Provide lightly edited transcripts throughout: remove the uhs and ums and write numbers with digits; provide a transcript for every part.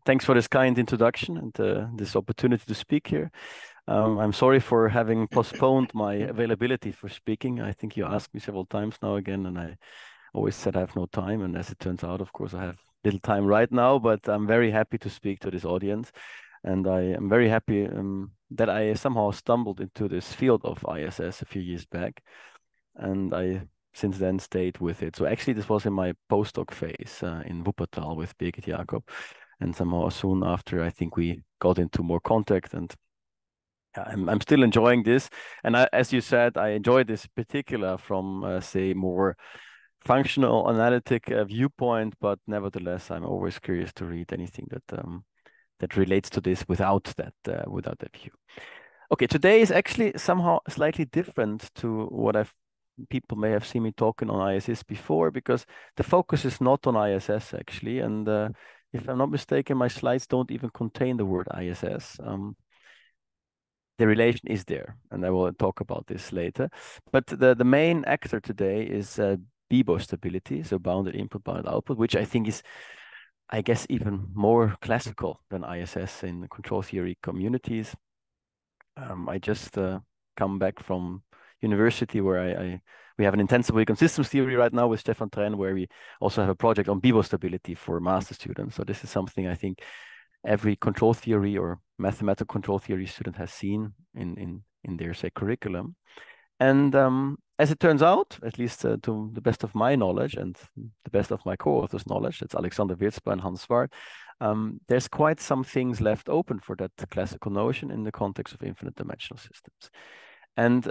Thanks for this kind introduction and this opportunity to speak here. I'm sorry for having postponed my availability for speaking. I think you asked me several times now again, and I always said I have no time. And as it turns out, of course, I have little time right now, but I'm very happy to speak to this audience. And I am very happy that I somehow stumbled into this field of ISS a few years back. And I since then stayed with it. So actually, this was in my postdoc phase in Wuppertal with Birgit Jakob. And somehow soon after, I think we got into more contact, and I'm still enjoying this. And as you said, I enjoy this particular from, say, more functional analytic viewpoint, but nevertheless, I'm always curious to read anything that that relates to this without that view. Okay, today is actually somehow slightly different to what people may have seen me talking on ISS before, because the focus is not on ISS actually, and if I'm not mistaken, my slides don't even contain the word ISS. The relation is there, and I will talk about this later. But the main actor today is BIBO stability, so bounded input, bounded output, which I think is, I guess, even more classical than ISS in the control theory communities. I just come back from university where we have an intensive week on systems theory right now with Stefan Trenn, where we also have a project on BIBO stability for master students. So this is something I think every control theory or mathematical control theory student has seen in their, say, curriculum. And as it turns out, at least to the best of my knowledge and the best of my co-authors' knowledge, that's Alexander Wierzba and Hans Zwart, there's quite some things left open for that classical notion in the context of infinite dimensional systems. And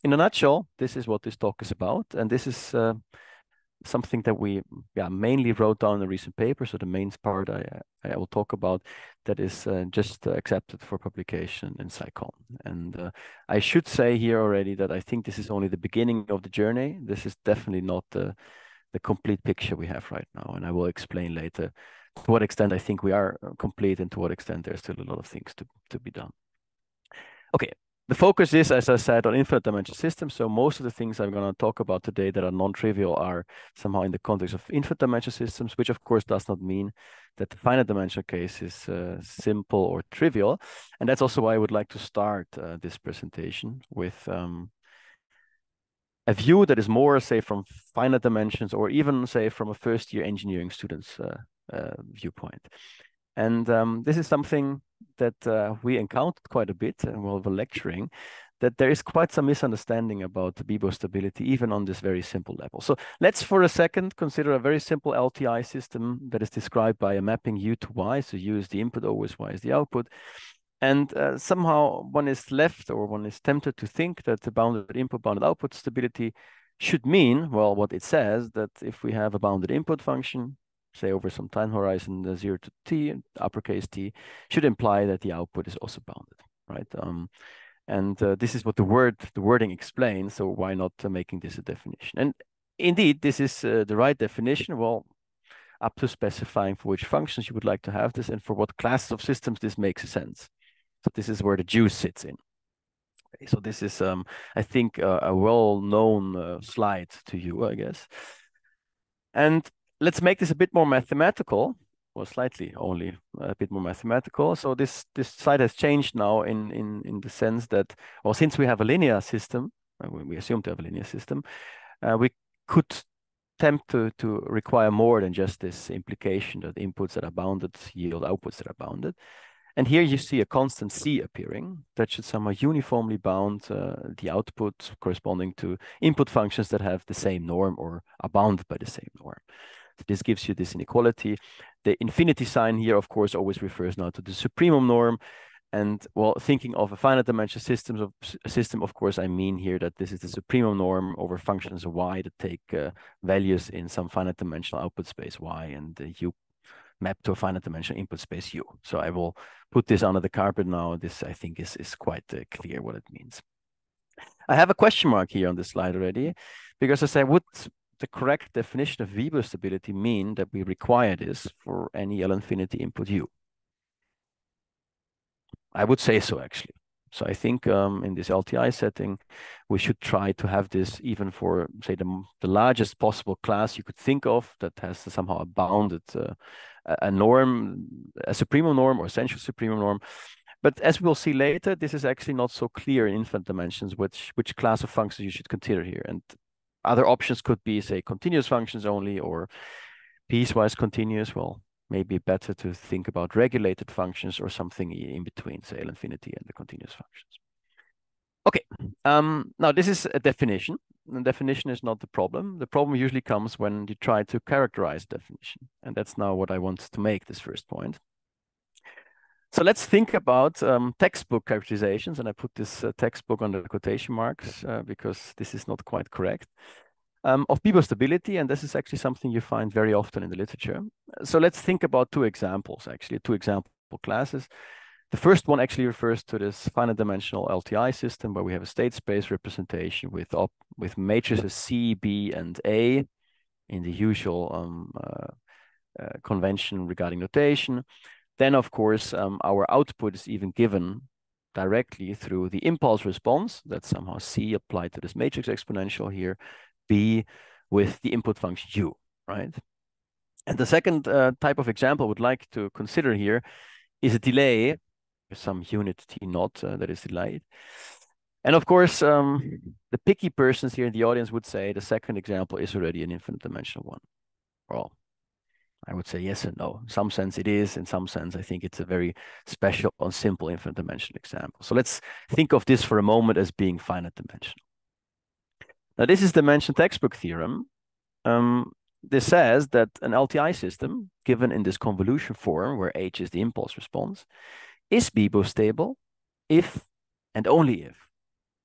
in a nutshell, this is what this talk is about. And this is something that we mainly wrote down in a recent paper. So the main part I will talk about that is just accepted for publication in SICON. And I should say here already that I think this is only the beginning of the journey. This is definitely not the complete picture we have right now. And I will explain later to what extent I think we are complete and to what extent there's still a lot of things to be done. Okay. The focus is, as I said, on infinite dimensional systems. So most of the things I'm going to talk about today that are non-trivial are somehow in the context of infinite dimensional systems, which of course does not mean that the finite dimensional case is simple or trivial. And that's also why I would like to start this presentation with a view that is more, say, from finite dimensions, or even, say, from a first-year engineering student's viewpoint. And this is something that we encountered quite a bit while we were lecturing, that there is quite some misunderstanding about the BIBO stability, even on this very simple level. So let's for a second consider a very simple LTI system that is described by a mapping U to Y. So U is the input, always Y is the output. And somehow one is left, or one is tempted to think that the bounded input, bounded output stability should mean, well, what it says, that if we have a bounded input function, say over some time horizon 0 to t, uppercase t, should imply that the output is also bounded, right? And this is what the wording explains. So why not making this a definition? And indeed, this is the right definition. Well, up to specifying for which functions you would like to have this and for what classes of systems this makes sense. So this is where the juice sits in. Okay, so this is, I think, a well-known slide to you, I guess. And let's make this a bit more mathematical, or slightly only a bit more mathematical. So this slide has changed now in the sense that, well, since we have a linear system, we assume to have a linear system, we could attempt to require more than just this implication that inputs that are bounded yield outputs that are bounded. And here you see a constant C appearing that should somehow uniformly bound the output corresponding to input functions that have the same norm or are bounded by the same norm. This gives you this inequality. The infinity sign here, of course, always refers now to the supremum norm. And well, thinking of a finite dimensional system, of course, I mean here that this is the supremum norm over functions of y that take values in some finite dimensional output space y, and u map to a finite dimensional input space u. So I will put this under the carpet now. This, I think, is quite clear what it means. I have a question mark here on this slide already, because I say, would the correct definition of BIBO stability mean that we require this for any L infinity input u? I would say so, actually. So I think in this LTI setting, we should try to have this even for, say, the largest possible class you could think of that has somehow a bounded a norm, a supremum norm or essential supremum norm. But as we'll see later, this is actually not so clear in infinite dimensions which class of functions you should consider here. And other options could be, say, continuous functions only or piecewise continuous. Well, maybe better to think about regulated functions or something in between, say, L infinity and the continuous functions. Okay, now this is a definition. The definition is not the problem. The problem usually comes when you try to characterize definition. And that's now what I want to make this first point. So let's think about textbook characterizations. And I put this textbook under quotation marks because this is not quite correct. Of BIBO stability, and this is actually something you find very often in the literature. So let's think about two examples, actually, two example classes. The first one actually refers to this finite dimensional LTI system where we have a state space representation with matrices C, B, and A in the usual convention regarding notation. Then, of course, our output is even given directly through the impulse response. That's somehow C applied to this matrix exponential here, B with the input function U, right? And the second type of example I would like to consider here is a delay, some unit T naught that is delayed. And of course, the picky persons here in the audience would say the second example is already an infinite dimensional one. Well, I would say yes and no. In some sense it is, in some sense I think it's a very special and simple infinite dimensional example. So let's think of this for a moment as being finite dimensional. Now this is the mentioned textbook theorem. This says that an LTI system given in this convolution form where H is the impulse response is BIBO stable if and only if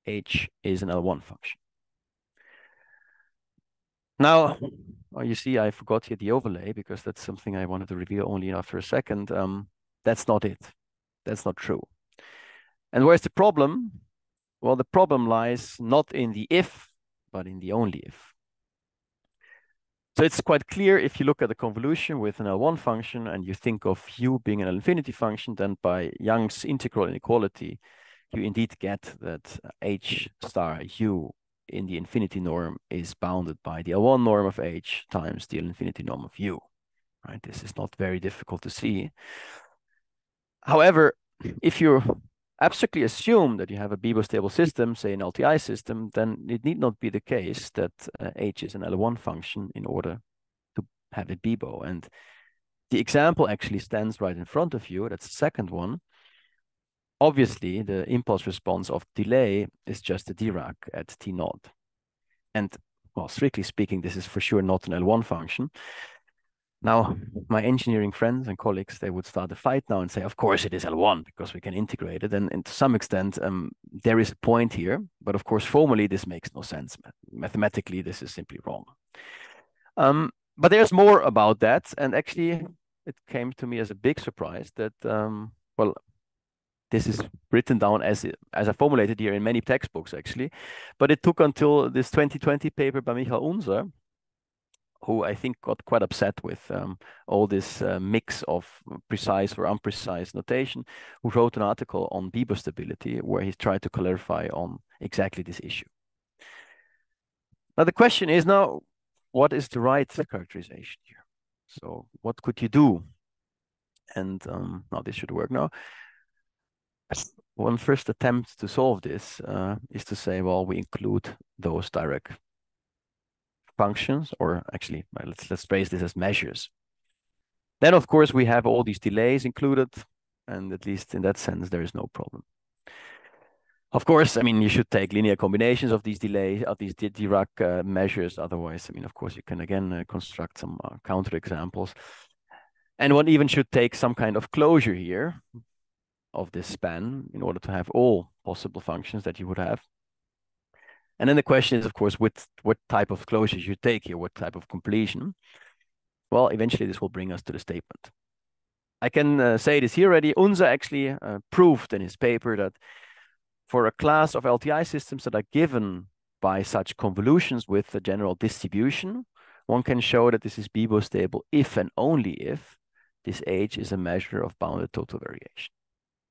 H is an L1 function. Now, you see, I forgot here the overlay because that's something I wanted to reveal only after a second. That's not it. That's not true. And where's the problem? Well, the problem lies not in the if, but in the only if. So it's quite clear if you look at the convolution with an L1 function and you think of U being an L infinity function, then by Young's integral inequality, you indeed get that H star U in the infinity norm is bounded by the L1 norm of H times the L infinity norm of U, right? This is not very difficult to see. However, if you abstractly assume that you have a BIBO stable system, say an LTI system, then it need not be the case that H is an L1 function in order to have it BIBO. And the example actually stands right in front of you. That's the second one. Obviously, the impulse response of delay is just a Dirac at T naught. And well, strictly speaking, this is for sure not an L1 function. Now, my engineering friends and colleagues, they would start a fight now and say, of course it is L1 because we can integrate it. And to some extent, there is a point here. But of course, formally, this makes no sense. Mathematically, this is simply wrong. But there's more about that. And actually, it came to me as a big surprise that, well, this is written down as I formulated here in many textbooks, actually. But it took until this 2020 paper by Michael Unser, who I think got quite upset with all this mix of precise or imprecise notation, who wrote an article on BIBO stability where he tried to clarify on exactly this issue. Now the question is now, what is the right characterization here? So what could you do? And now this should work now. One first attempt to solve this is to say, well, we include those direct functions, or actually, let's phrase this as measures. Then, of course, we have all these delays included, and at least in that sense, there is no problem. Of course, I mean, you should take linear combinations of these delays, of these Dirac measures. Otherwise, I mean, of course, you can again construct some counterexamples. And one even should take some kind of closure here of this span in order to have all possible functions that you would have. And then the question is, of course, what type of closure you take here, what type of completion. Well, eventually this will bring us to the statement. I can say this here already. Unser actually proved in his paper that for a class of LTI systems that are given by such convolutions with a general distribution, one can show that this is BIBO stable if and only if this H is a measure of bounded total variation.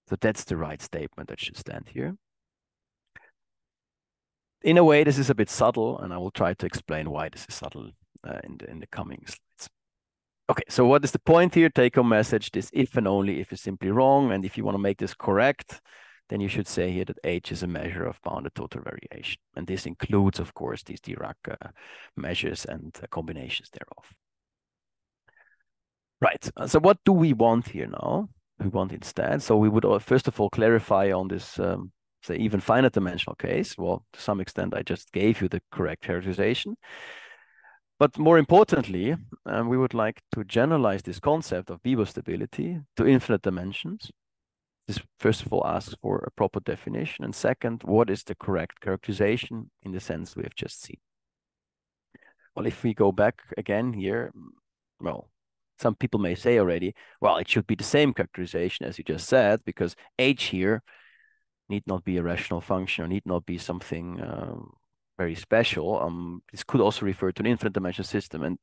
So that's the right statement that should stand here. In a way, this is a bit subtle, and I will try to explain why this is subtle in the coming slides. Okay, so what is the point here? Take home message, this if and only if is simply wrong. And if you want to make this correct, then you should say here that H is a measure of bounded total variation. And this includes, of course, these Dirac measures and combinations thereof. Right, so what do we want here now? We want instead, so we would first of all clarify on this, say, even finite dimensional case. Well, to some extent, I just gave you the correct characterization. But more importantly, we would like to generalize this concept of BIBO stability to infinite dimensions. This, first of all, asks for a proper definition. And second, what is the correct characterization in the sense we have just seen? Well, if we go back again here, well, some people may say already, well, it should be the same characterization as you just said, because H here need not be a rational function or need not be something very special. This could also refer to an infinite dimensional system. And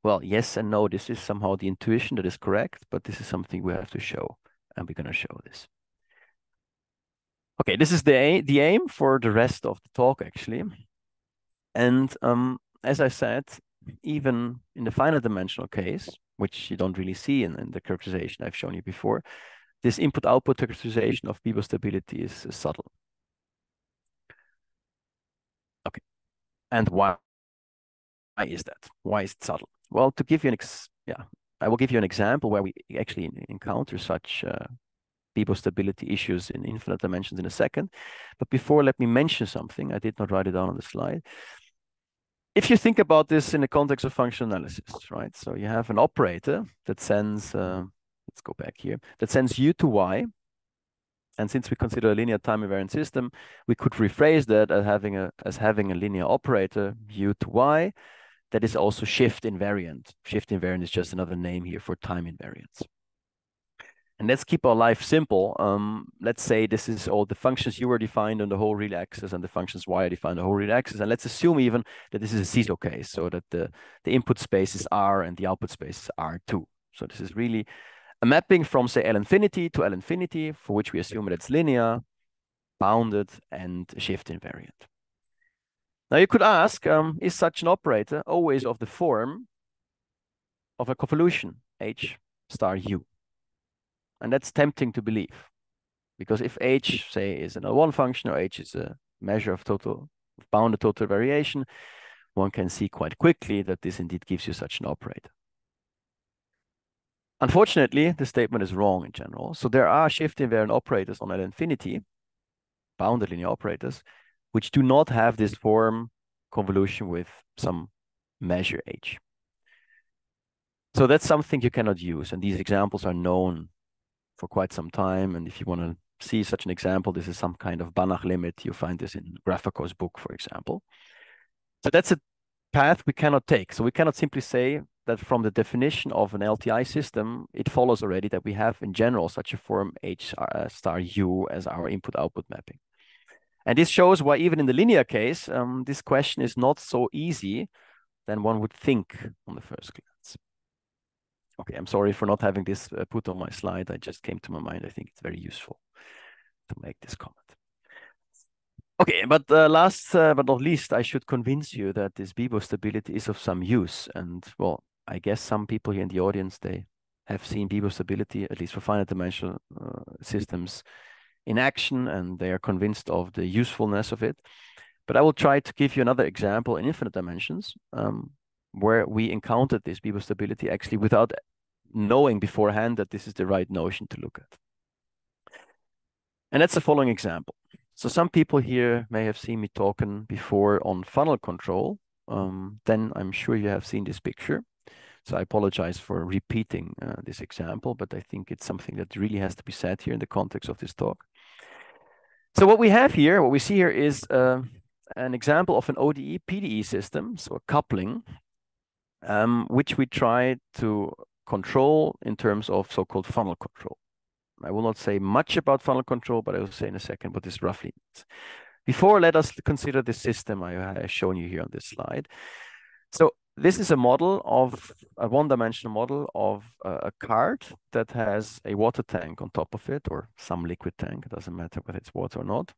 well, yes and no, this is somehow the intuition that is correct, but this is something we have to show, and we're going to show this. Okay, this is the aim for the rest of the talk, actually. And as I said, even in the finite dimensional case, which you don't really see in the characterization I've shown you before, this input-output characterization of BIBO stability is subtle. Okay, and why is that? Why is it subtle? Well, to give you I will give you an example where we actually encounter such BIBO stability issues in infinite dimensions in a second. But before, let me mention something. I did not write it down on the slide. If you think about this in the context of function analysis, right? So you have an operator that sends, let's go back here, that sends u to y. And since we consider a linear time invariant system, we could rephrase that as having a linear operator u to y that is also shift invariant. Shift invariant is just another name here for time invariance. And let's keep our life simple. Let's say this is all the functions u are defined on the whole real axis and the functions y are defined on the whole real axis. And let's assume even that this is a CISO case, so that the input space is R and the output space is R2. So this is really a mapping from, say, L infinity to L infinity, for which we assume that it's linear, bounded, and shift invariant. Now you could ask, is such an operator always of the form of a convolution, H star U? And that's tempting to believe, because if H, say, is an L1 function, or H is a measure of bounded total variation, one can see quite quickly that this indeed gives you such an operator. Unfortunately, the statement is wrong in general. So there are shift invariant operators on L infinity, bounded linear operators, which do not have this form convolution with some measure H. So that's something you cannot use. And these examples are known for quite some time. And if you want to see such an example, this is some kind of Banach limit. You find this in Graphico's book, for example. So that's a path we cannot take. So we cannot simply say that from the definition of an LTI system, it follows already that we have in general such a form H star U as our input-output mapping. And this shows why even in the linear case, this question is not so easy than one would think on the first glance. Okay, I'm sorry for not having this put on my slide. I just came to my mind. I think it's very useful to make this comment. Okay, but last but not least, I should convince you that this BIBO stability is of some use. And well, I guess some people here in the audience, they have seen BIBO stability, at least for finite dimensional systems, in action, and they are convinced of the usefulness of it. But I will try to give you another example in infinite dimensions, where we encountered this BIBO stability actually without knowing beforehand that this is the right notion to look at. And that's the following example. So some people here may have seen me talking before on funnel control. Then I'm sure you have seen this picture. So I apologize for repeating this example, but I think it's something that really has to be said here in the context of this talk. So what we have here, what we see here is an example of an ODE PDE system, so a coupling, which we try to control in terms of so-called funnel control. I will not say much about funnel control, but I will say in a second what this roughly means. Before, let us consider the system I have shown you here on this slide. So this is a model of a one-dimensional model of a cart that has a water tank on top of it, or some liquid tank. It doesn't matter whether it's water or not.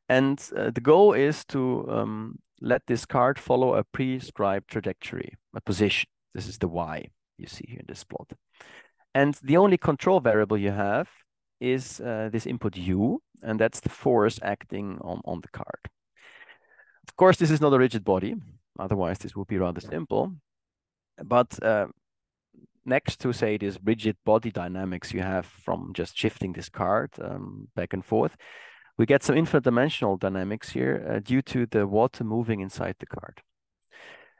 And the goal is to let this cart follow a prescribed trajectory, a position. This is the y you see here in this plot. And the only control variable you have is this input u, and that's the force acting on the card. Of course, this is not a rigid body. Otherwise, this would be rather simple. But next to, say, this rigid body dynamics you have from just shifting this card back and forth, we get some infinite dimensional dynamics here due to the water moving inside the card.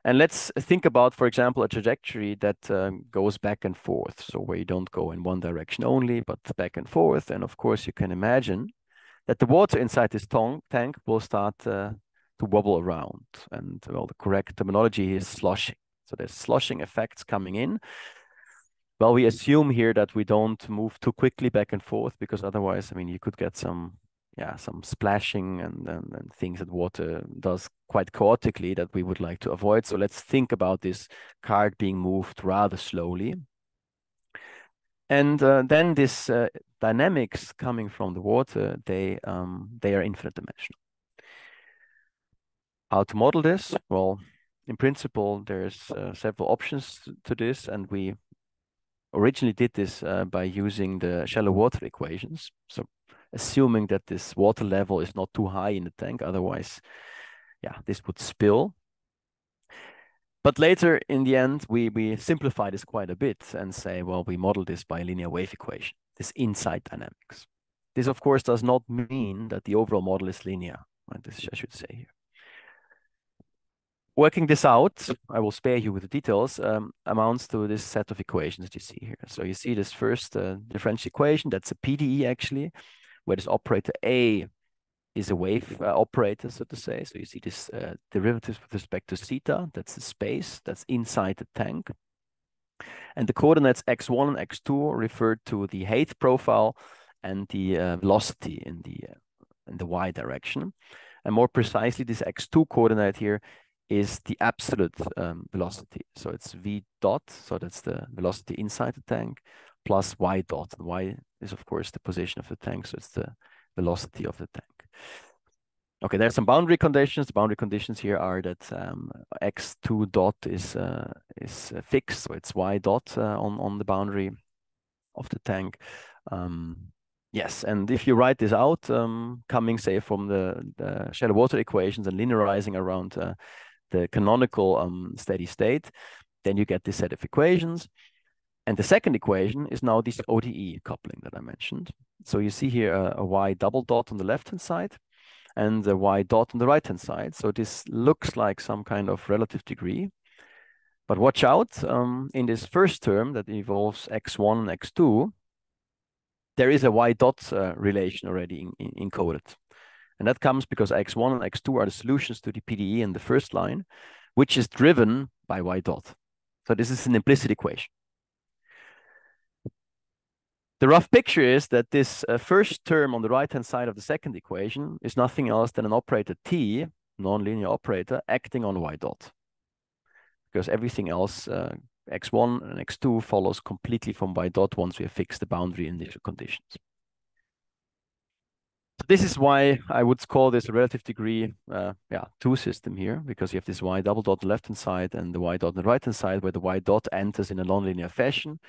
And let's think about, for example, a trajectory that goes back and forth. So where you don't go in one direction only, but back and forth. And of course, you can imagine that the water inside this tank will start to wobble around. And well, the correct terminology is sloshing. So there's sloshing effects coming in. Well, we assume here that we don't move too quickly back and forth, because otherwise, I mean, you could get some splashing and things that water does quite chaotically that we would like to avoid. So let's think about this card being moved rather slowly. And then this dynamics coming from the water, they are infinite dimensional. How to model this? Well, in principle, there's several options to this, and we originally did this by using the shallow water equations. So assuming that this water level is not too high in the tank, otherwise, yeah, this would spill. But later, in the end, we simplify this quite a bit and say, well, we model this by a linear wave equation, this inside dynamics. This, of course, does not mean that the overall model is linear, right? This I should say here. Working this out, I will spare you with the details, amounts to this set of equations that you see here. So you see this first differential equation, that's a PDE actually, where this operator A is a wave operator, so to say. So you see this derivative with respect to theta, that's the space that's inside the tank. And the coordinates x1 and x2 refer to the height profile and the velocity in the y direction. And more precisely, this x2 coordinate here is the absolute velocity. So it's v dot, so that's the velocity inside the tank, plus y dot. And y is, of course, the position of the tank, so it's the velocity of the tank. Okay, there's some boundary conditions. The boundary conditions here are that x2 dot is fixed, so it's y dot on the boundary of the tank. Yes, and if you write this out, coming, say, from the shallow water equations and linearizing around the canonical steady state, then you get this set of equations. And the second equation is now this ODE coupling that I mentioned. So you see here a y double dot on the left-hand side and the y dot on the right-hand side. So this looks like some kind of relative degree. But watch out, in this first term that involves x1 and x2, there is a y dot relation already encoded. And that comes because x1 and x2 are the solutions to the PDE in the first line, which is driven by y dot. So this is an implicit equation. The rough picture is that this first term on the right-hand side of the second equation is nothing else than an operator T, nonlinear operator, acting on y dot. Because everything else, x1 and x2, follows completely from y dot once we have fixed the boundary initial conditions. So this is why I would call this a relative degree 2 system here, because you have this y double dot on the left-hand side and the y dot on the right-hand side, where the y dot enters in a nonlinear fashion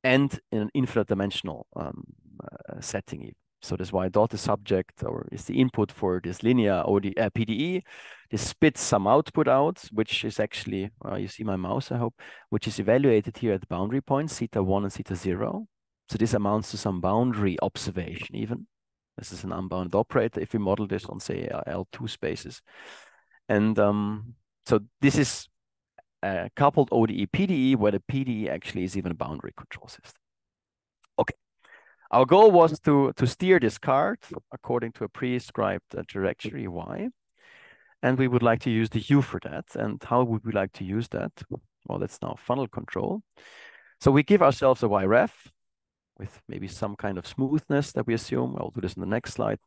and in an infinite dimensional setting. So this y dot is subject, or is the input for this linear PDE. This spits some output out, which is actually, you see my mouse, I hope, which is evaluated here at the boundary points, theta 1 and theta 0. So this amounts to some boundary observation even. This is an unbounded operator if we model this on, say, L2 spaces. And so this is a coupled ODE PDE, where the PDE actually is even a boundary control system. Okay. Our goal was to steer this card according to a prescribed trajectory y. And we would like to use the U for that. And how would we like to use that? Well, that's now funnel control. So we give ourselves a yref with maybe some kind of smoothness that we assume. I'll do this in the next slide.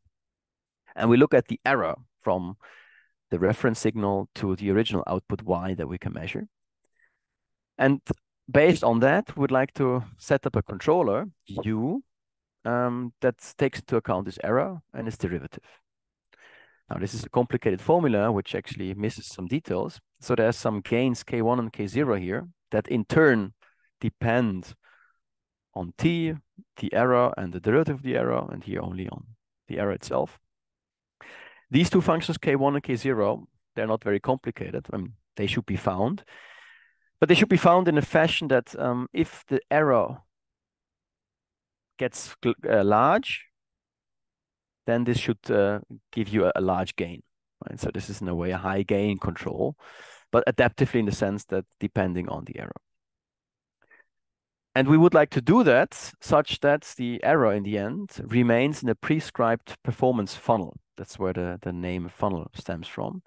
And we look at the error from the reference signal to the original output y that we can measure. And based on that, we'd like to set up a controller, U, that takes into account this error and its derivative. Now, this is a complicated formula, which actually misses some details. So there's some gains K1 and K0 here that in turn depend on T, the error, and the derivative of the error, and here only on the error itself. These two functions, K1 and K0, they're not very complicated. I mean, they should be found, but they should be found in a fashion that if the error gets large, then this should give you a large gain, right? So this is in a way a high gain control, but adaptively in the sense that depending on the error. And we would like to do that such that the error in the end remains in a prescribed performance funnel. That's where the name funnel stems from.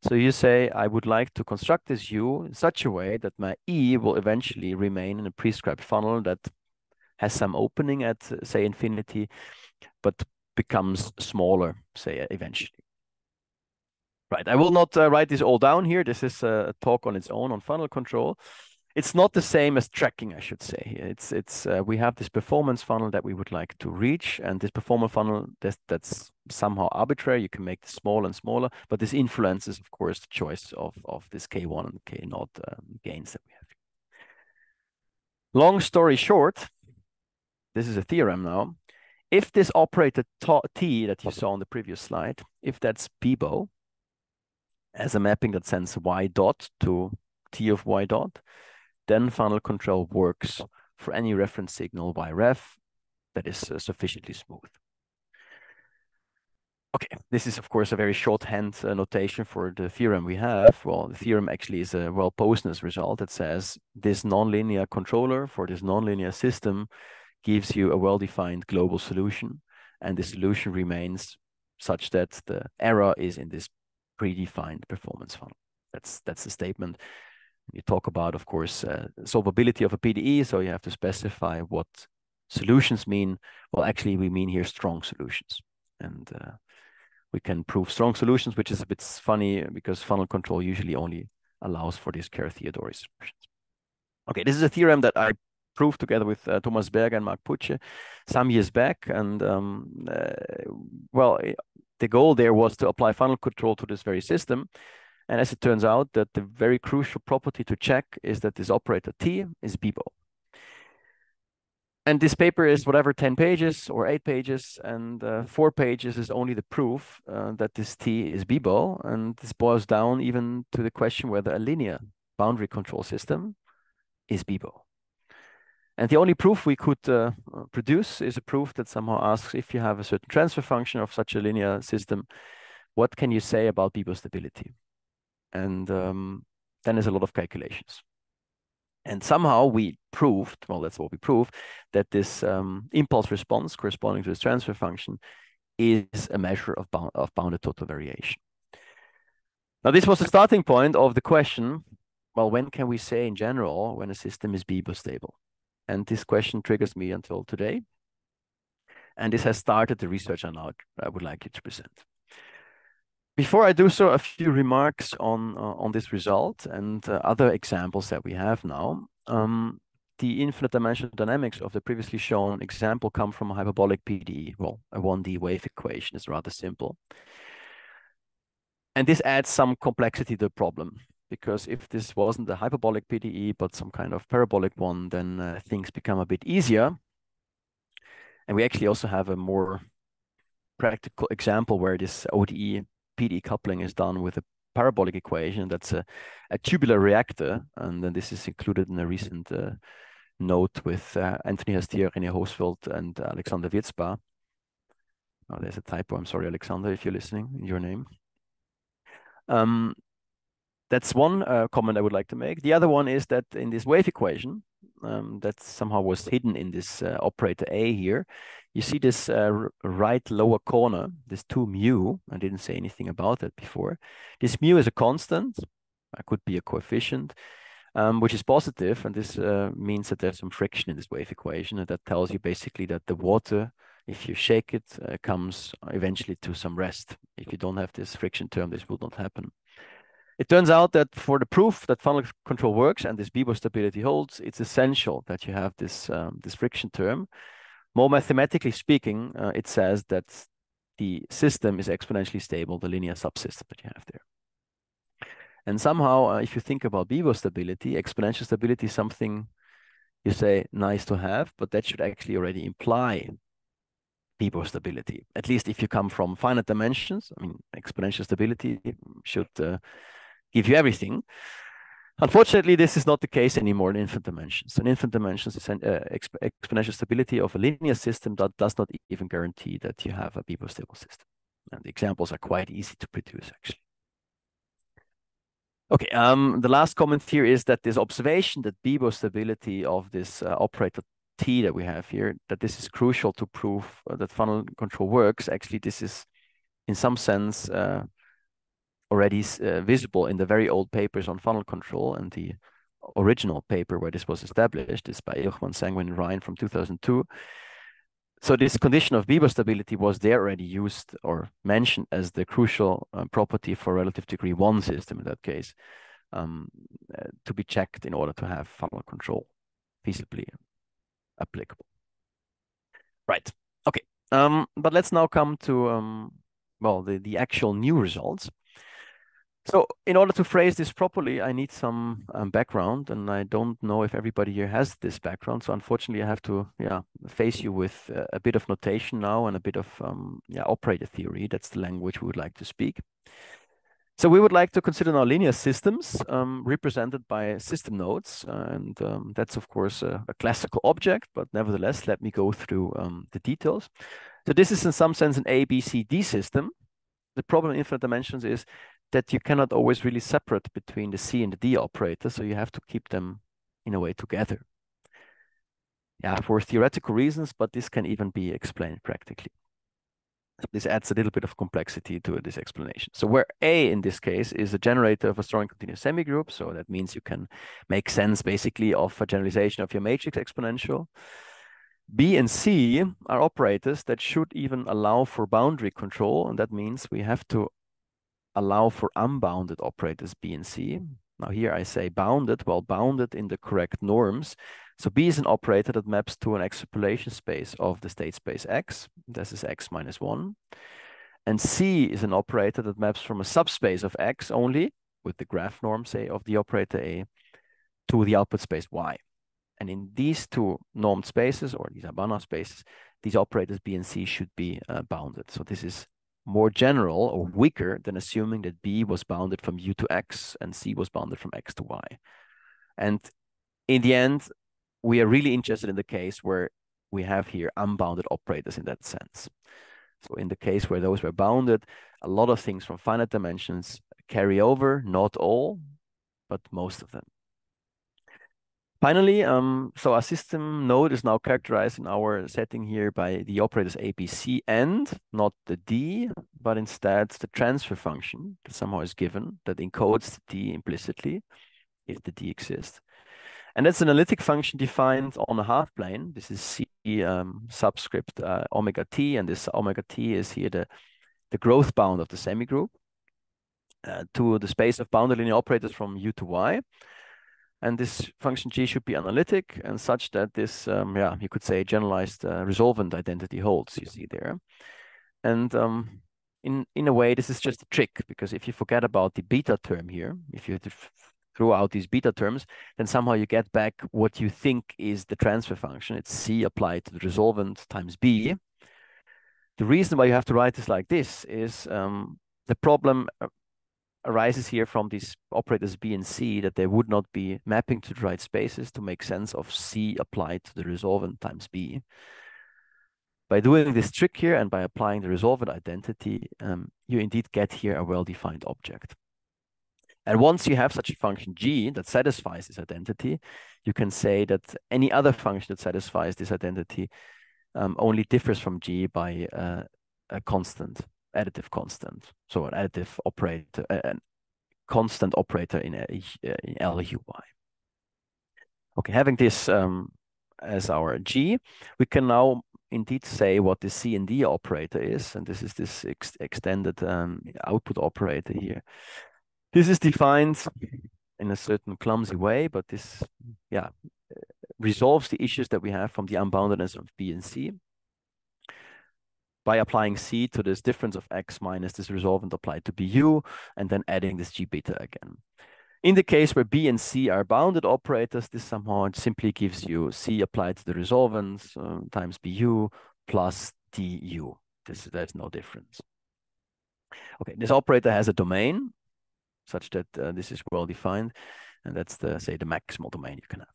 So you say, I would like to construct this U in such a way that my E will eventually remain in a prescribed funnel that has some opening at, say, infinity, but becomes smaller, say, eventually. Right, I will not write this all down here. This is a talk on its own on funnel control. It's not the same as tracking, I should say. We have this performance funnel that we would like to reach, and this performance funnel that's somehow arbitrary. You can make this smaller and smaller, but this influences, of course, the choice of this K1 and K0 gains that we have. Long story short, this is a theorem now. If this operator T that you saw on the previous slide, if that's BIBO, as a mapping that sends Y dot to T of Y dot, then funnel control works for any reference signal Yref that is sufficiently smooth. Okay, this is of course a very shorthand notation for the theorem we have. Well, the theorem actually is a well-Posner's result that says this nonlinear controller for this nonlinear system gives you a well-defined global solution, and the solution remains such that the error is in this predefined performance funnel. That's the statement. You talk about, of course, solvability of a PDE, so you have to specify what solutions mean. Well, actually, we mean here strong solutions. And we can prove strong solutions, which is a bit funny because funnel control usually only allows for these Kerr-Theodori solutions. Okay, this is a theorem that I proved together with Thomas Berger and Mark Buche some years back. And well, the goal there was to apply funnel control to this very system. And as it turns out, that the very crucial property to check is that this operator T is BIBO. And this paper is whatever, 10 pages or 8 pages, and 4 pages is only the proof that this T is BIBO. And this boils down even to the question whether a linear boundary control system is BIBO. And the only proof we could produce is a proof that somehow asks, if you have a certain transfer function of such a linear system, what can you say about BIBO stability? And then there's a lot of calculations. And somehow we proved, well, that's what we proved, that this impulse response corresponding to this transfer function is a measure of bounded total variation. Now, this was the starting point of the question, well, when can we say in general when a system is BIBO stable? And this question triggers me until today. And this has started the research I would like you to present. Before I do so, a few remarks on this result and other examples that we have now. The infinite dimensional dynamics of the previously shown example come from a hyperbolic PDE. Well, a 1D wave equation is rather simple. And this adds some complexity to the problem, because if this wasn't a hyperbolic PDE, but some kind of parabolic one, then things become a bit easier. And we actually also have a more practical example where this ODE PDE coupling is done with a parabolic equation that's a tubular reactor, and then this is included in a recent note with Anthony Hastir, René Hosfeld, and Alexander Wierzba. Oh, there's a typo. I'm sorry, Alexander, if you're listening, in your name. That's one comment I would like to make. The other one is that in this wave equation, that somehow was hidden in this operator A here, you see this right lower corner, this 2 mu. I didn't say anything about that before. This mu is a constant. It could be a coefficient, which is positive, and this means that there's some friction in this wave equation, and that tells you basically that the water, if you shake it, comes eventually to some rest. If you don't have this friction term, this will not happen. It turns out that for the proof that funnel control works and this BIBO stability holds, it's essential that you have this, this friction term. More mathematically speaking, it says that the system is exponentially stable, the linear subsystem that you have there. And somehow, if you think about BIBO stability, exponential stability is something you say nice to have, but that should actually already imply BIBO stability. At least if you come from finite dimensions, I mean, exponential stability should give you everything. Unfortunately, this is not the case anymore in infinite dimensions. In infinite dimensions, exponential stability of a linear system that does not even guarantee that you have a BIBO stable system. And the examples are quite easy to produce, actually. Okay, the last comment here is that this observation that BIBO stability of this operator T that we have here, that this is crucial to prove that funnel control works. Actually, this is in some sense already visible in the very old papers on funnel control, and the original paper where this was established is by Ilchman, Sanguin, and Ryan from 2002. So this condition of BIBO stability was there already used or mentioned as the crucial property for relative degree 1 system in that case, to be checked in order to have funnel control feasibly applicable. Right. Okay. But let's now come to well, the actual new results. So in order to phrase this properly, I need some background, and I don't know if everybody here has this background. So unfortunately, I have to face you with a bit of notation now and a bit of operator theory. That's the language we would like to speak. So we would like to consider now linear systems represented by system nodes, and that's of course a classical object, but nevertheless, let me go through the details. So this is in some sense an ABCD system. The problem in infinite dimensions is that you cannot always really separate between the C and the D operator, so you have to keep them in a way together. Yeah, for theoretical reasons, but this can even be explained practically. This adds a little bit of complexity to this explanation. So where A in this case is a generator of a strong continuous semigroup, so that means you can make sense basically of a generalization of your matrix exponential. B and C are operators that should even allow for boundary control, and that means we have to allow for unbounded operators B and C. Now here I say bounded, well, bounded in the correct norms. So B is an operator that maps to an extrapolation space of the state space X. This is X minus 1. And C is an operator that maps from a subspace of X only, with the graph norm, say, of the operator A, to the output space Y. And in these two normed spaces, or these Abana spaces, these operators B and C should be bounded. So this is more general or weaker than assuming that B was bounded from U to X and C was bounded from X to Y. And in the end, we are really interested in the case where we have here unbounded operators in that sense. So in the case where those were bounded, a lot of things from finite dimensions carry over, not all, but most of them. Finally, so our system node is now characterized in our setting here by the operators A, B, C, and not the D, but instead the transfer function that somehow is given that encodes the D implicitly, if the D exists. And that's an analytic function defined on a half plane. This is C subscript omega T, and this omega T is here the growth bound of the semigroup to the space of bounded linear operators from U to Y. And this function G should be analytic and such that this, you could say generalized resolvent identity holds, you see there. And in a way, this is just a trick, because if you forget about the beta term here, if you throw out these beta terms, then somehow you get back what you think is the transfer function. It's C applied to the resolvent times B. The reason why you have to write this like this is the problem arises here from these operators B and C, that they would not be mapping to the right spaces to make sense of C applied to the resolvent times B. By doing this trick here and by applying the resolvent identity, you indeed get here a well-defined object. And once you have such a function G that satisfies this identity, you can say that any other function that satisfies this identity only differs from G by a constant, additive constant. So an additive operator, a constant operator in LUY. Okay, having this as our G, we can now indeed say what the C and D operator is, and this is this extended output operator here. This is defined in a certain clumsy way, but this, resolves the issues that we have from the unboundedness of B and C by applying C to this difference of X minus this resolvent applied to BU, and then adding this G beta again. In the case where B and C are bounded operators, this somehow simply gives you C applied to the resolvents times BU plus DU. There's no difference. Okay, this operator has a domain such that this is well defined, and that's say the maximal domain you can have.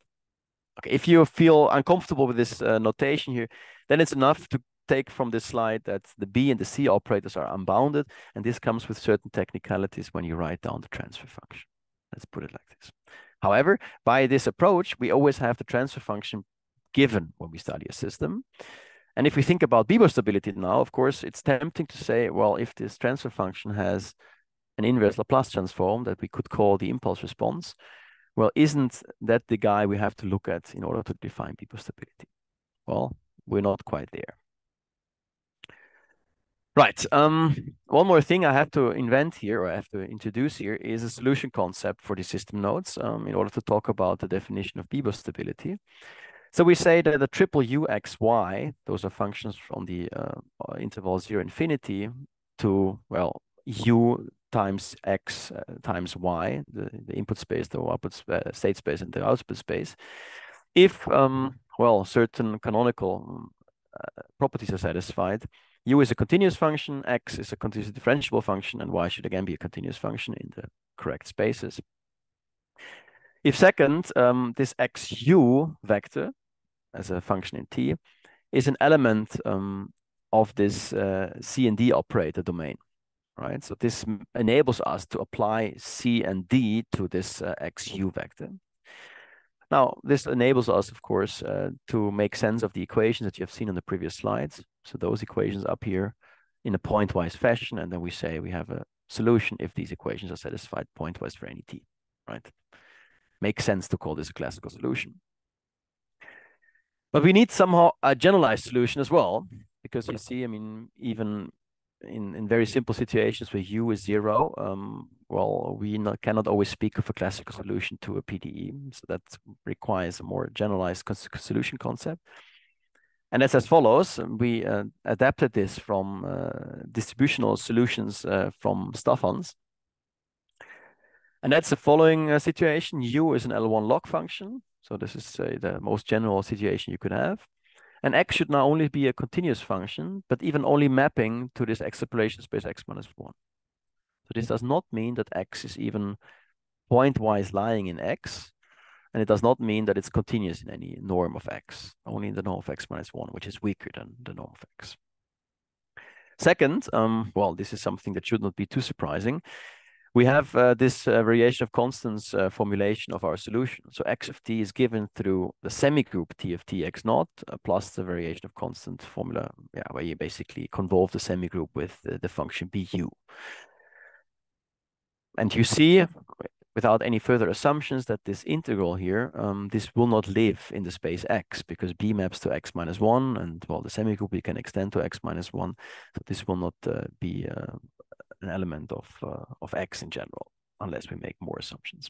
Okay, if you feel uncomfortable with this notation here, then it's enough to take from this slide that the B and the C operators are unbounded, and this comes with certain technicalities when you write down the transfer function. Let's put it like this. However, by this approach, we always have the transfer function given when we study a system. And if we think about BIBO stability now, of course, it's tempting to say, well, if this transfer function has an inverse Laplace transform that we could call the impulse response, well, isn't that the guy we have to look at in order to define BIBO stability? Well, we're not quite there. Right. One more thing I have to invent here, or I have to introduce here, is a solution concept for the system nodes in order to talk about the definition of BIBO stability. So we say that the triple U x y, those are functions from the interval 0 infinity to, well, U times x times y, the input space, the output state space, and the output space. If, well, certain canonical properties are satisfied, U is a continuous function, X is a continuous differentiable function, and Y should again be a continuous function in the correct spaces. If second, this XU vector as a function in T is an element of this C and D operator domain, right? So this enables us to apply C and D to this XU vector. Now, this enables us, of course, to make sense of the equations that you have seen on the previous slides. So those equations up here in a pointwise fashion, and then we say we have a solution if these equations are satisfied pointwise for any t, right? Makes sense to call this a classical solution. But we need somehow a generalized solution as well, because you see, I mean, even in very simple situations where U is 0, well, we cannot always speak of a classical solution to a PDE. So that requires a more generalized solution concept. And that's as follows. We adapted this from distributional solutions from Stefan's. And that's the following situation. U is an L1 log function. So this is the most general situation you could have. And X should not only be a continuous function, but even only mapping to this extrapolation space X minus 1. So this does not mean that X is even pointwise lying in X, and it does not mean that it's continuous in any norm of X, only in the norm of X minus 1, which is weaker than the norm of X. Second, well, this is something that should not be too surprising. We have this variation of constants formulation of our solution. So X of t is given through the semigroup T of t x naught plus the variation of constant formula, where you basically convolve the semigroup with the function BU. And you see, without any further assumptions, that this integral here, this will not live in the space X, because B maps to X minus 1, and well, the semigroup we can extend to X minus 1. So this will not be an element of X in general, unless we make more assumptions.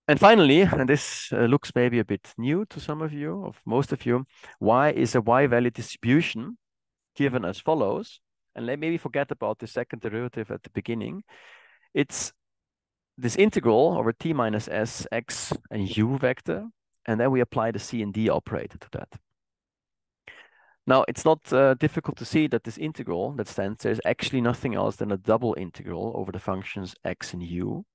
And finally, and this looks maybe a bit new to some of you, of most of you, Y is a Y-value distribution given as follows. And let maybe forget about the second derivative at the beginning. It's this integral over t minus s, x and u vector, and then we apply the C and D operator to that. Now, it's not difficult to see that this integral that stands there is actually nothing else than a double integral over the functions x and u.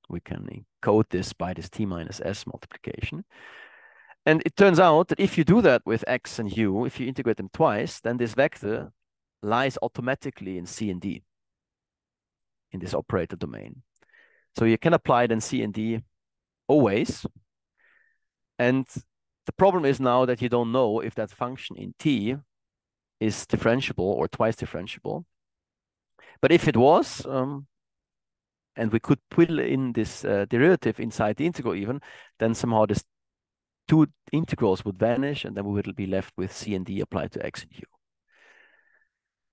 We can encode this by this t minus s multiplication. And it turns out that if you do that with x and u, if you integrate them twice, then this vector lies automatically in C and D, in this operator domain. So you can apply then C and D always. And the problem is now that you don't know if that function in T is differentiable or twice differentiable. But if it was, and we could put in this derivative inside the integral even, then somehow this two integrals would vanish, and then we would be left with C and D applied to x and u.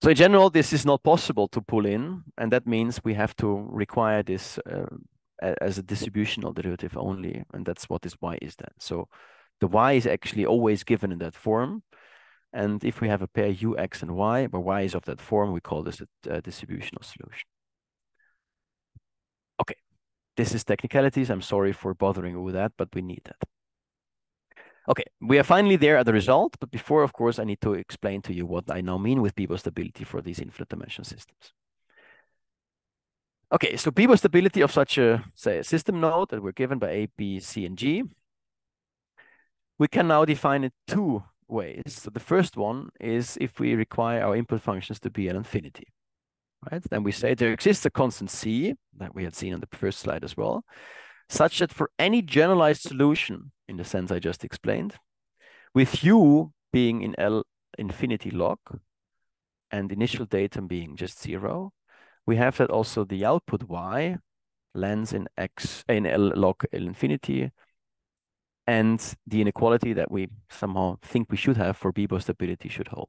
So in general, this is not possible to pull in, and that means we have to require this as a distributional derivative only, and that's what this y is then. So the y is actually always given in that form, And if we have a pair u, x, and y, where y is of that form, we call this a distributional solution. Okay, this is technicalities. I'm sorry for bothering you with that, but we need that. Okay, we are finally there at the result, but before, of course, I need to explain to you what I now mean with BIBO stability for these infinite dimensional systems. Okay, so BIBO stability of such a, say, a system node that we're given by A, B, C, and G, we can now define it two ways. So the first one is if we require our input functions to be an infinity, right? Then we say there exists a constant C that we had seen on the first slide as well, such that for any generalized solution in the sense I just explained, with U being in L infinity log and initial datum being just 0, we have that also the output Y lands in X in L log L infinity, and the inequality that we somehow think we should have for BIBO stability should hold.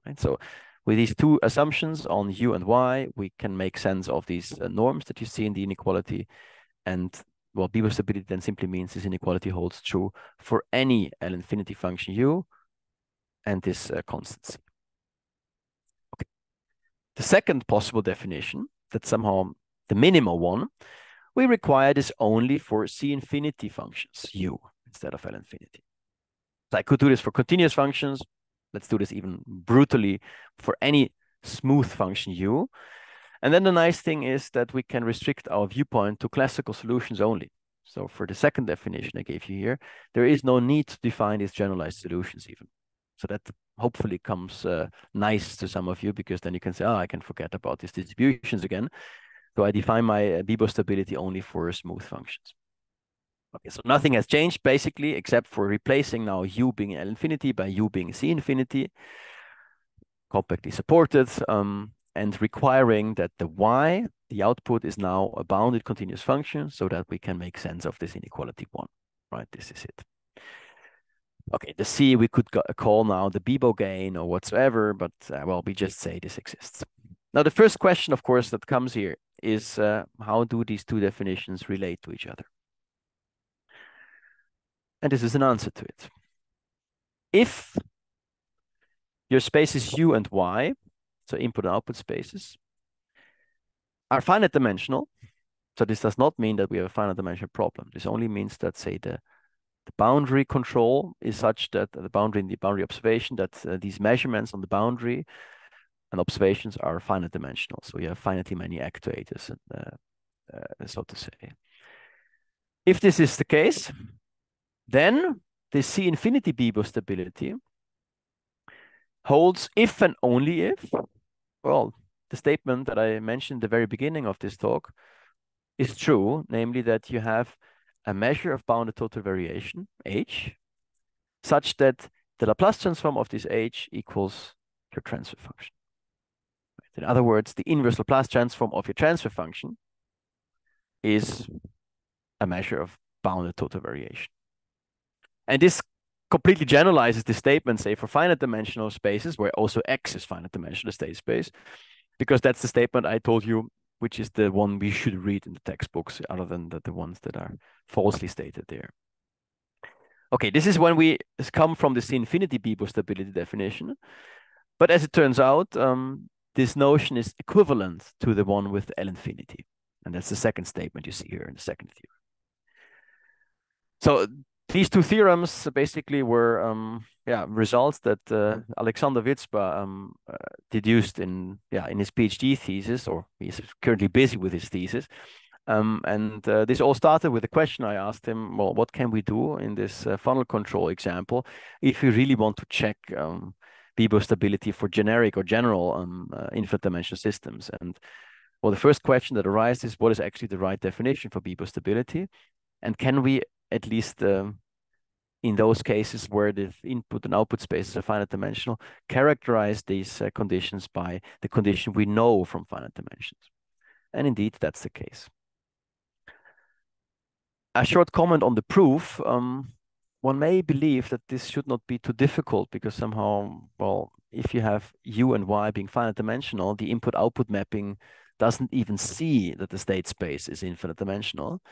Right? So with these two assumptions on U and Y, we can make sense of these norms that you see in the inequality. And well, BIBO stability then simply means this inequality holds true for any L infinity function U and this constancy. Okay. The second possible definition, that's somehow the minimal one, we require this only for C infinity functions, U, instead of L infinity. So I could do this for continuous functions. Let's do this even brutally for any smooth function U. And then the nice thing is that we can restrict our viewpoint to classical solutions only. So for the second definition I gave you here, there is no need to define these generalized solutions even. So that hopefully comes nice to some of you, because then you can say, oh, I can forget about these distributions again. So I define my BIBO stability only for smooth functions. Okay, so nothing has changed basically, except for replacing now U being L infinity by U being C infinity, compactly supported, and requiring that the Y, the output, is now a bounded continuous function so that we can make sense of this inequality 1, right? This is it. Okay, the C we could call now the BIBO gain or whatsoever, but well, we just say this exists. Now, the first question, of course, that comes here is how do these two definitions relate to each other? And this is an answer to it. If your spaces U and Y, so input and output spaces, are finite dimensional, so this does not mean that we have a finite dimensional problem. This only means that, say, the boundary control is such that the boundary observation, that these measurements on the boundary and observations are finite dimensional. So you have finitely many actuators, so to say. If this is the case, then the C infinity BIBO stability holds if and only if, well, the statement that I mentioned at the very beginning of this talk is true, namely that you have a measure of bounded total variation, H, such that the Laplace transform of this H equals your transfer function. In other words, the inverse Laplace transform of your transfer function is a measure of bounded total variation. And this completely generalizes the statement, say, for finite dimensional spaces, where also X is finite dimensional state space, because that's the statement I told you, which is the one we should read in the textbooks, other than the ones that are falsely stated there. Okay, this is when we come from the C infinity BIBO stability definition. But as it turns out, this notion is equivalent to the one with L infinity. And that's the second statement you see here in the second theorem. So these two theorems basically were results that Alexander Wierzba deduced in his PhD thesis, or he's currently busy with his thesis. This all started with a question I asked him, well, what can we do in this funnel control example if we really want to check BIBO stability for generic or general infinite dimensional systems? And well, the first question that arises is, what is actually the right definition for BIBO stability? And can we, at least in those cases where the input and output spaces are finite dimensional, characterize these conditions by the condition we know from finite dimensions? And indeed, that's the case. A short comment on the proof. One may believe that this should not be too difficult, because somehow, well, if you have U and Y being finite dimensional, the input-output mapping doesn't even see that the state space is infinite dimensional.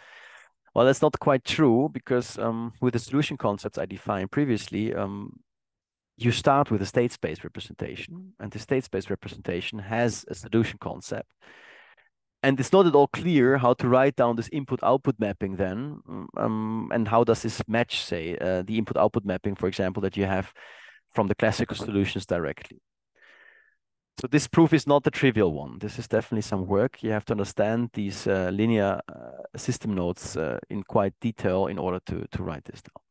Well, that's not quite true, because with the solution concepts I defined previously, you start with a state space representation, and the state space representation has a solution concept. And it's not at all clear how to write down this input-output mapping then, and how does this match, say, the input-output mapping, for example, that you have from the classical solutions directly. So this proof is not a trivial one. This is definitely some work. You have to understand these linear system nodes in quite detail in order to write this down.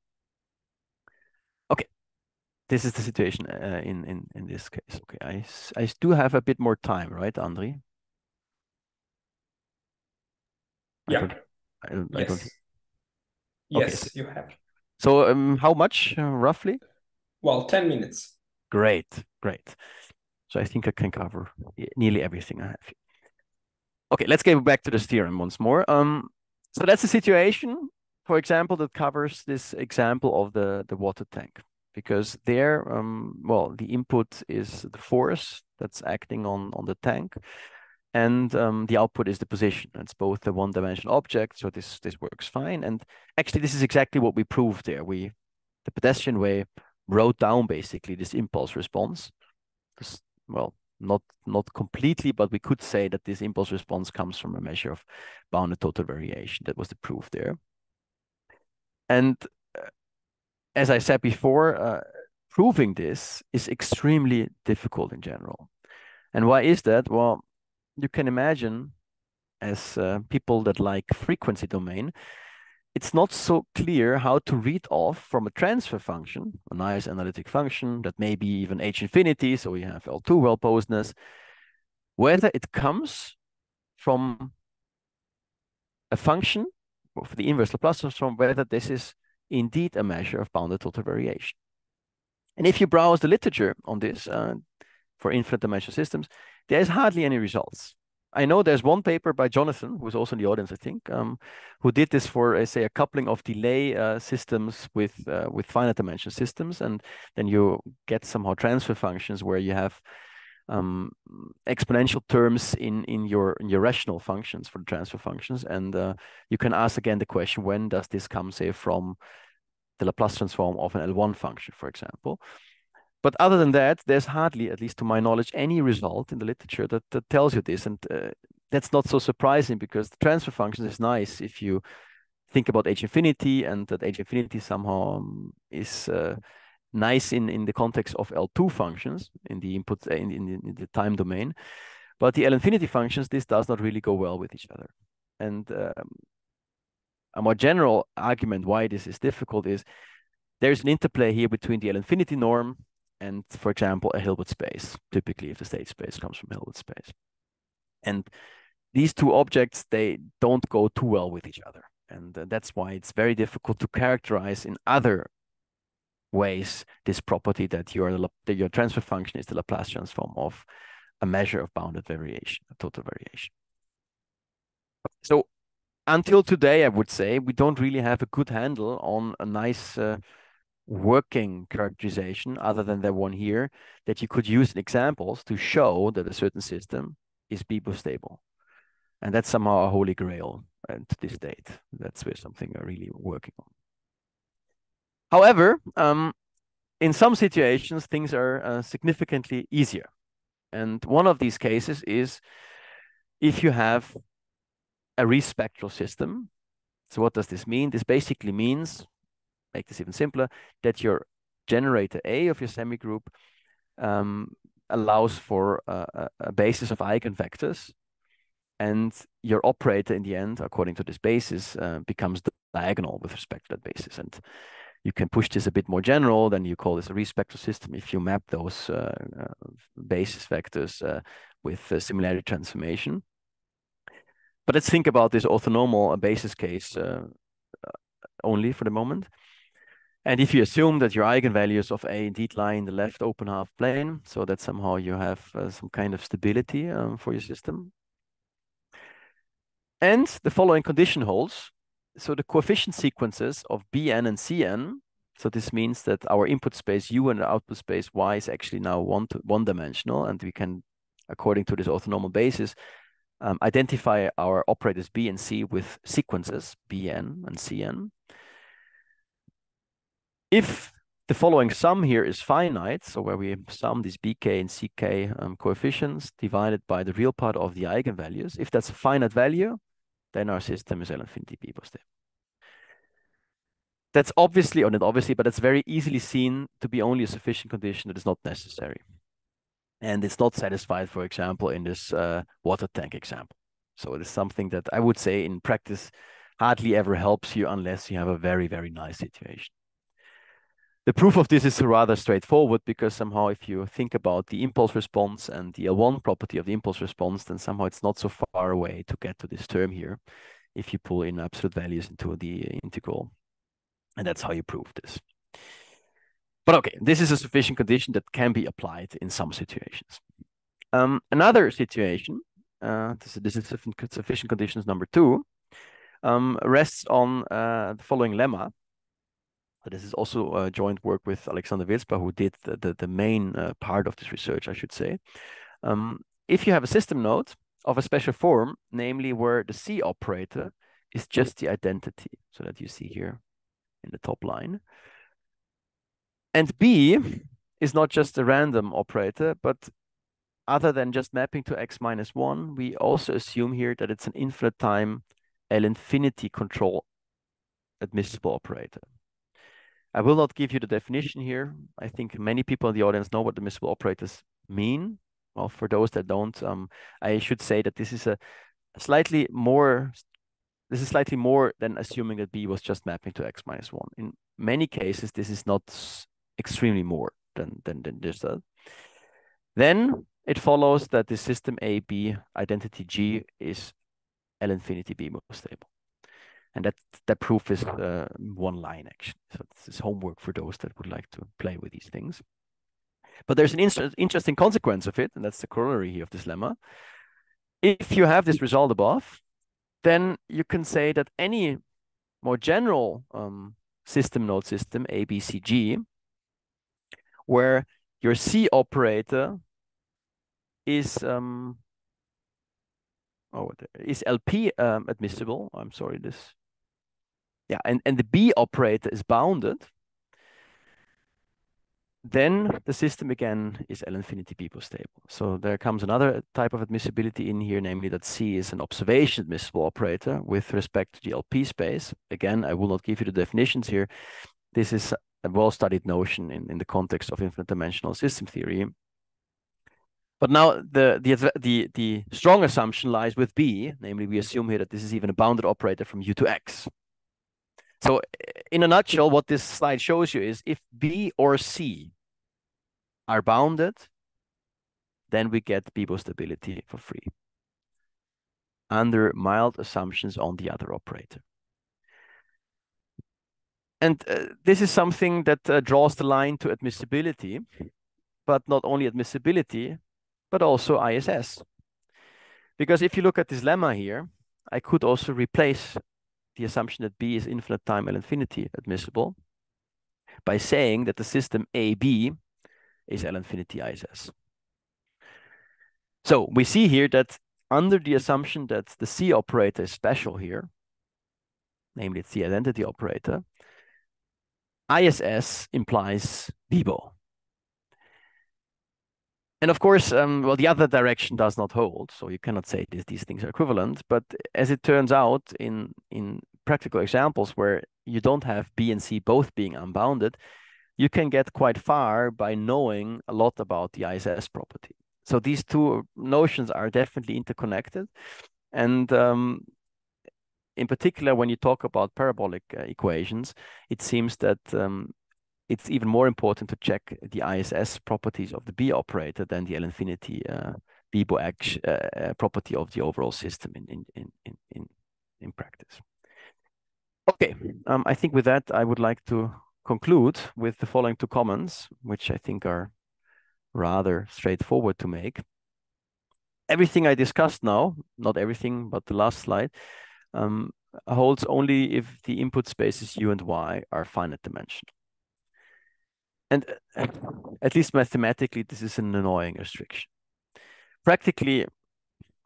Okay, this is the situation in this case. Okay, I do have a bit more time, right, Andri? Yeah. I don't. Yes, okay, you have. So how much roughly? Well, 10 minutes. Great. So I think I can cover nearly everything I have here. Okay, let's get back to this theorem once more. So that's a situation, for example, that covers this example of the water tank, because there, well, the input is the force that's acting on the tank, and the output is the position. It's both a one-dimensional object, so this works fine. And actually, this is exactly what we proved there. The pedestrian way wrote down basically this impulse response. Well, not completely, but we could say that this impulse response comes from a measure of bounded total variation. That was the proof there. And as I said before, proving this is extremely difficult in general. And why is that? Well, you can imagine, as people that like frequency domain, it's not so clear how to read off from a transfer function, a nice analytic function that may be even H infinity, so we have L2 well-posedness, whether it comes from a function for the inverse Laplace transform, whether this is indeed a measure of bounded total variation. And if you browse the literature on this for infinite dimensional systems, there's hardly any results. I know there's one paper by Jonathan, who's also in the audience, I think, who did this for, say, a coupling of delay systems with finite dimensional systems, and then you get somehow transfer functions where you have exponential terms in your rational functions for the transfer functions, and you can ask again the question: when does this come, say, from the Laplace transform of an L1 function, for example? But other than that, there's hardly, at least to my knowledge, any result in the literature that tells you this. And that's not so surprising, because the transfer function is nice if you think about H infinity, and that H infinity somehow is nice in the context of L2 functions in the input in the time domain. But the L infinity functions, this does not really go well with each other. And a more general argument why this is difficult is there's an interplay here between the L infinity norm and, for example, a Hilbert space, typically if the state space comes from Hilbert space. And these two objects, they don't go too well with each other. And that's why it's very difficult to characterize in other ways this property that your transfer function is the Laplace transform of a measure of bounded variation, a total variation. So until today, I would say, we don't really have a good handle on a nice working characterization other than the one here that you could use in examples to show that a certain system is BIBO stable. And that's somehow a holy grail to this date. That's where something we're really working on. However, in some situations, things are significantly easier. And one of these cases is if you have a respectral system. So what does this mean? This basically means, make this even simpler, that your generator A of your semigroup allows for a basis of eigenvectors, and your operator in the end, according to this basis, becomes diagonal with respect to that basis. And you can push this a bit more general, then you call this a respectral system if you map those basis vectors with similarity transformation. But let's think about this orthonormal basis case only for the moment. And if you assume that your eigenvalues of A indeed lie in the left open half plane, so that somehow you have some kind of stability for your system. And the following condition holds. So the coefficient sequences of Bn and Cn, so this means that our input space U and the output space Y is actually now one-dimensional, and we can, according to this orthonormal basis, identify our operators B and C with sequences Bn and Cn. If The following sum here is finite, so where we sum these bk and ck coefficients divided by the real part of the eigenvalues. If that's a finite value, then our system is L infinity BIBO stable. That's obviously, or not obviously, but it's very easily seen to be only a sufficient condition that is not necessary. And it's not satisfied, for example, in this water tank example. So it is something that I would say in practice hardly ever helps you unless you have a very, very nice situation. The proof of this is rather straightforward because somehow if you think about the impulse response and the L1 property of the impulse response, then somehow it's not so far away to get to this term here if you pull in absolute values into the integral. And that's how you prove this. But okay, this is a sufficient condition that can be applied in some situations. Another situation, this is sufficient conditions number 2, rests on the following lemma. This is also joint work with Alexander Wierzba, who did the main part of this research, I should say. If you have a system node of a special form, namely where the C operator is just the identity, so that you see here in the top line, and B is not just a random operator, but other than just mapping to x minus 1, we also assume here that it's an infinite time L infinity control admissible operator. I will not give you the definition here. I think many people in the audience know what admissible operators mean. Well, for those that don't, I should say that this is slightly more than assuming that B was just mapping to x minus 1. In many cases, this is not extremely more than just that. Then it follows that the system A, B, identity G is L infinity BIBO stable. And that proof is one line, actually. So this is homework for those that would like to play with these things. But there's an interesting consequence of it, and that's the corollary here of this lemma. If you have this result above, then you can say that any more general system node system, A, B, C, G, where your C operator is LP admissible. I'm sorry, this. Yeah, and the B operator is bounded, then the system again is L infinity BIBO stable. So there comes another type of admissibility in here, namely that C is an observation admissible operator with respect to the LP space. Again, I will not give you the definitions here. This is a well-studied notion in the context of infinite dimensional system theory. But now the strong assumption lies with B, namely we assume here that this is even a bounded operator from U to X. So in a nutshell, what this slide shows you is if B or C are bounded, then we get BIBO stability for free under mild assumptions on the other operator. And this is something that draws the line to admissibility, but not only admissibility, but also ISS. Because if you look at this lemma here, I could also replace the assumption that B is infinite time L infinity admissible by saying that the system AB is L infinity ISS. So we see here that under the assumption that the C operator is special here, namely it's the identity operator, ISS implies BIBO. And of course, well, the other direction does not hold, so you cannot say these things are equivalent. But as it turns out, in practical examples where you don't have B and C both being unbounded, you can get quite far by knowing a lot about the ISS property. So these two notions are definitely interconnected. And in particular, when you talk about parabolic equations, it seems that it's even more important to check the ISS properties of the B operator than the L infinity BIBO property of the overall system in practice. Okay, I think with that, I would like to conclude with the following two comments, which I think are rather straightforward to make. Everything I discussed now, not everything, but the last slide, holds only if the input spaces U and Y are finite dimensional. And at least mathematically, this is an annoying restriction. Practically,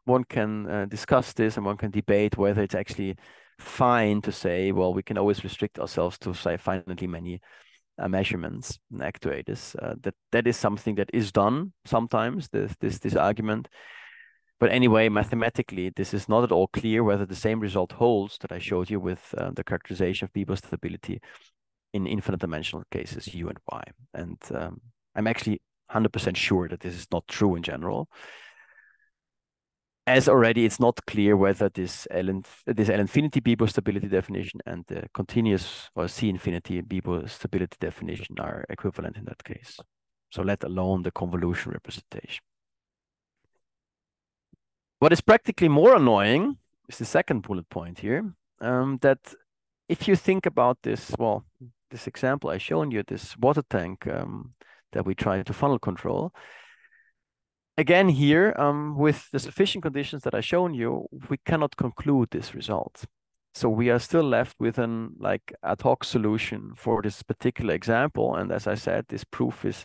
one can discuss this and one can debate whether it's actually fine to say, well, we can always restrict ourselves to say finitely many measurements and actuators. That is something that is done sometimes, this argument. But anyway, mathematically, this is not at all clear whether the same result holds that I showed you with the characterization of BIBO stability in infinite dimensional cases, U and Y. And I'm actually 100% sure that this is not true in general. As already, it's not clear whether this L infinity BIBO stability definition and the continuous or C infinity BIBO stability definition are equivalent in that case. So let alone the convolution representation. What is practically more annoying is the second bullet point here, that if you think about this, well, this example I shown you, this water tank that we try to funnel control, again here, with the sufficient conditions that I shown you, we cannot conclude this result. So we are still left with an like ad hoc solution for this particular example. And as I said, this proof is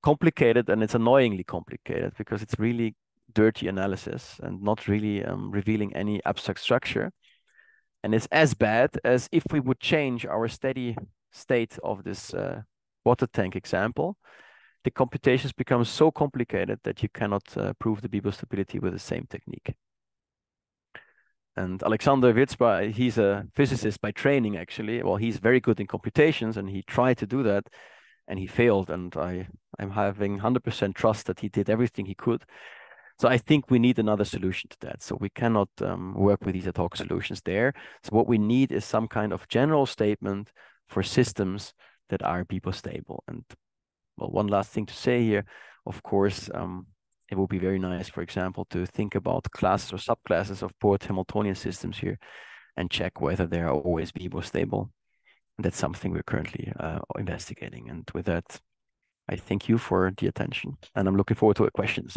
complicated, and it's annoyingly complicated because it's really dirty analysis and not really revealing any abstract structure. And it's as bad as if we would change our steady state of this water tank example. The computations become so complicated that you cannot prove the BIBO stability with the same technique. And Alexander Wierzba, he's a physicist by training, actually. Well, he's very good in computations, and he tried to do that, and he failed. And I'm having 100% trust that he did everything he could. So I think we need another solution to that. So we cannot work with these ad hoc solutions there. So what we need is some kind of general statement for systems that are BIBO stable. And well, one last thing to say here, of course, it would be very nice, for example, to think about classes or subclasses of port Hamiltonian systems here and check whether they are always BIBO stable. And that's something we're currently investigating. And with that, I thank you for the attention, and I'm looking forward to your questions.